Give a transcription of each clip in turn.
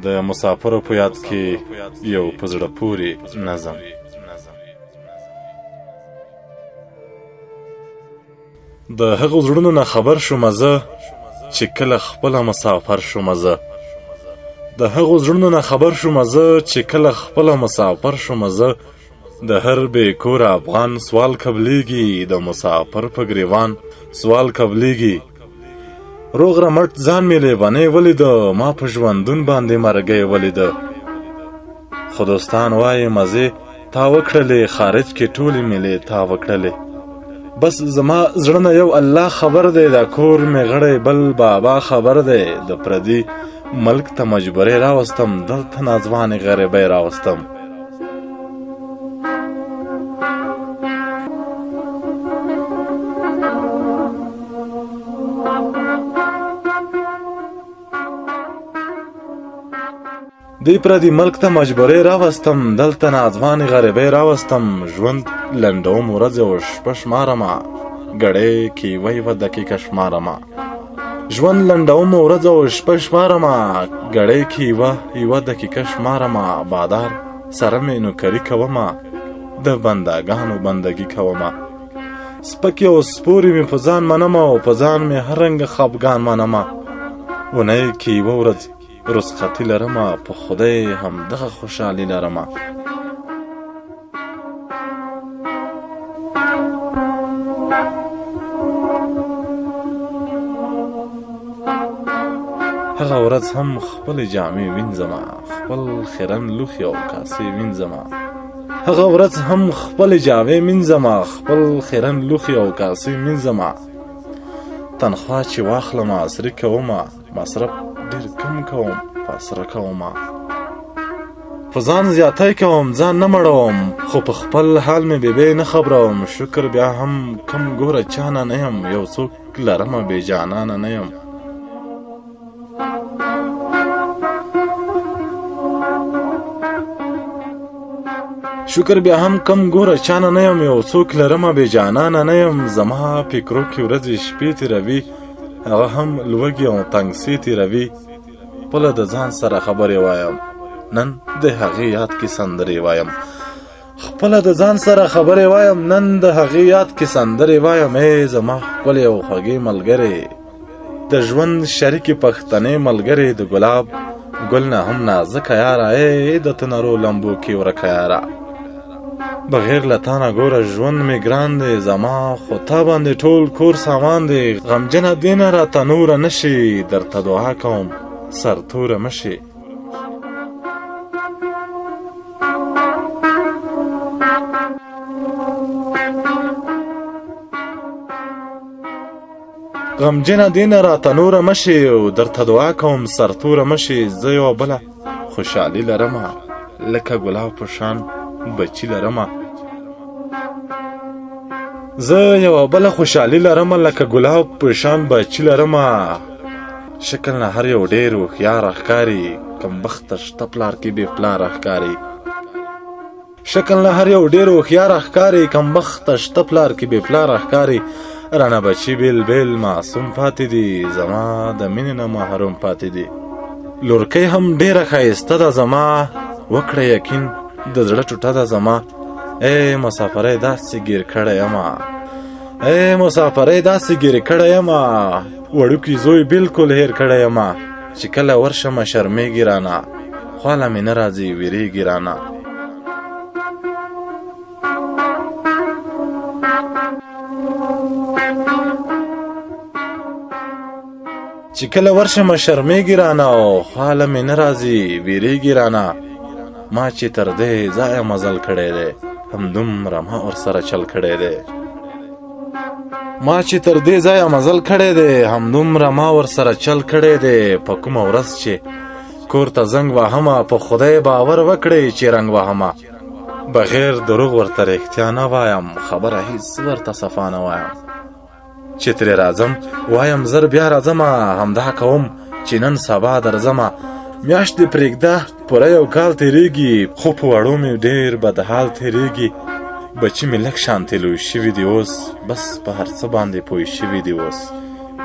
د مسافرو په یاد کې یو په زړه پورې نظم. د هغو زړونو نه خبر شومه زه چې کله خپله مسافر شومه زه. د هغو زړونو نه خبر شومه زه چې کله خپله مسافر شومه زه. د هر بې کوره افغان سوال قبلیږي، د مسافر په ګریوان سوال قبلیږي. روغ رمټ ځان مې لیونی ولیده، ما په ژوندون باندې مرګی ولیده. خو دوستان وایي مزې تا وکړلې، خارج کې ټولې میلې تا وکړلې. بس زما زړه نه یو الله خبر دی، دا کور مې غړی بل بابا خبر دی. د پردي ملک ته مجبورې راوستم، دلته ناځوانې غریبۍ راوستم. دی پردي ملک ته مجبورې راوستم، دلته ناځوانې غریبۍ راوستم. ژوند لنډوم ورځې او شپه شمارمه، ګړۍ کې یوه دقیقه شمارمه. ژوند لنډوم ورځې او شپه شمارمه، ګړۍ کې یوه دقیقه شمارمه. بادار سره مې نوکري کومه، د بندګانو بندګي کومه. سپکې او سپورې مې په ځان منمه، او په ځان مې هر رنګه خفګان منمه. اونۍ کې یوه ورځ رخصتي لرمه، په خدای همدغه خوشحالي لرمه. هغه ورځ هم خپلې جامې وینځمه، خپل خیرن لوښي او کاسې وینځمه. هغه ورځ هم خپلې جامې وینځمه، خپل خیرن لوښي او کاسې وینځمه. تنخوا چې واخلمه عصري کومه، مصرف ډېر کم کوم فاسره کومه. په ځان زیاتی کوم ځان نه مړوم، خو په خپل حال مې بې نه خبروم. شکر بیا هم کم ګوره چانه نه یم، یو څوک لرمه بې جانانه نه یم. شکر بیا هم کم ګوره چانه نه یم، یو څوک لرمه بې جانانه نه یم. زما فکرو کې ورځې شپې تېروي، هغه هم لوږې او تنګسې تېروي. خپله د ځان سره خبرې وایم، نن د هغې یاد کې سندرې وایم. خپله د ځان سره خبرې وایم، نن د هغې یاد کې سندرې وایم. ای زما ښکلې او خوږې ملګرې، د ژوند شریکې پښتنې ملګرې، د ګلاب ګل نه هم نازکه یاره. ای د تنرو لمبو کې ورکه یاره، بغیر له تا نه ګوره ژوند مې ګران دی. زما خو تا باندې ټول کور سامان دی. غمجنه دې نه راته نوره نه شي، درته دعا کوم سرتوره مه شي. غمجنه دې نه راته نوره مه شي، او درته دعا کوم سرتوره مه شي. زه یوه بله خوشحالي لرمه، لکه ګلاب په شان بچی لرمه. زه یوه بله خوشحالي لرمه، لکه ګلاب په شان بچی لرمه. شکل نه هر یو ډېر هوښیار ښکاري، کم بخته شته پلار کې بې پلاره ښکاري. شکل نه هر یو ډېر هوښیار ښکاري، کم بخته شته پلار کې بې پلاره ښکاري. رانه بچي بیل بیل معصوم پاتې دي، زما د مینې نه محروم پاتې دي. لورکۍ هم ډېره ښایسته ده زما، وکړه یقین د زړه ټوټه ده زما. ای مسافرۍ داسې ګیر کړی یمه، ای مسافرۍ داسې ګیر کړی یمه. وړوکی زوی بلکل هیر کړی یمه، چې کله ورشمه شرمېږي رانه، خواله مې نه راځي ویرېږي رانه. چې کله ورشمه شرمېږي رانه، خواله مې نه راځي ویرېږي رانه. ما چې تر دې ځایه مزل کړی دی، همدومره ما ورسره چل کړی دی. ما چې تر دې ځایه مزل کړی دی، همدومره ما ورسره چل کړی دی. په کومه ورځ چې کور ته زنګ وهمه، په خدای باور وکړئ چې رنګ وهمه. بغیر دروغ ورته رښتیا نه وایم، خبره هیڅ ورته صفا نه وایم. چې ترې راځم وایم زر بیا راځمه، همدا کوم چې نن سبا درځمه. میاشت دې پرېږده پوره یو کال تېرېږي، خو په وړو مې ډېر بدحال تېرېږي. بچي مې لږ شانتې لوی شوي دي اوس، بس په هر څه باندې پوه شوي دي اوس.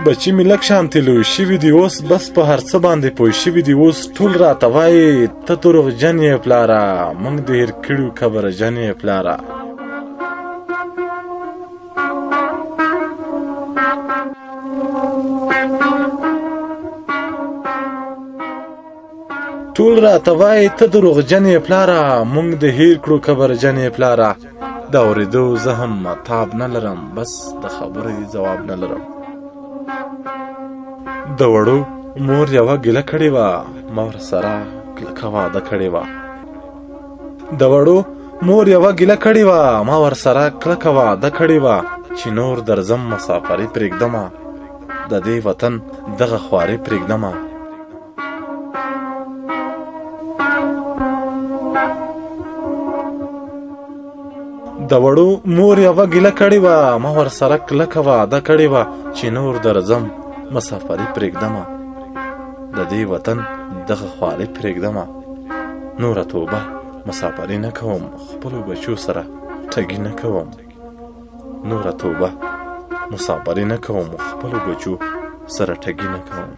بچی مې لږ شانتې لوی شوي دي اوس بس په هر څه باندې پوه شوي دي اوس ټول راته وایي ته دروغجن یې پلاره موږ د هېر کړي کبرجن یې پلاره ټول راته وایي ته دروغجن یې پلاره موږ د هېر کړو کبرجن یې پلاره د اورېدو زه هم تاب نه لرم بس د خبرې جواب نه لرم د وړو مور یوه ګیله کړې وه ما ورسره کلکه واده کړې وه د وړو مور یوه ګیله کړې وه ما ورسره کلکه واده کړې وه چې نور درځم مسافري پرېږدمه د دې وطن دغه خواري پرېږدمه د وړو مور یوه ګیله کړې وه ما ورسره کلکه واده کړې وه چې نور درځم مسافري پرېږدمه د دې وطن دغه خواري پرېږدمه نوره توبه مسافري نه کوم خپلو بچو سره ټګي نه کوم نوره توبه مسافري نه کوم خپلو بچو سره ټګي نه کوم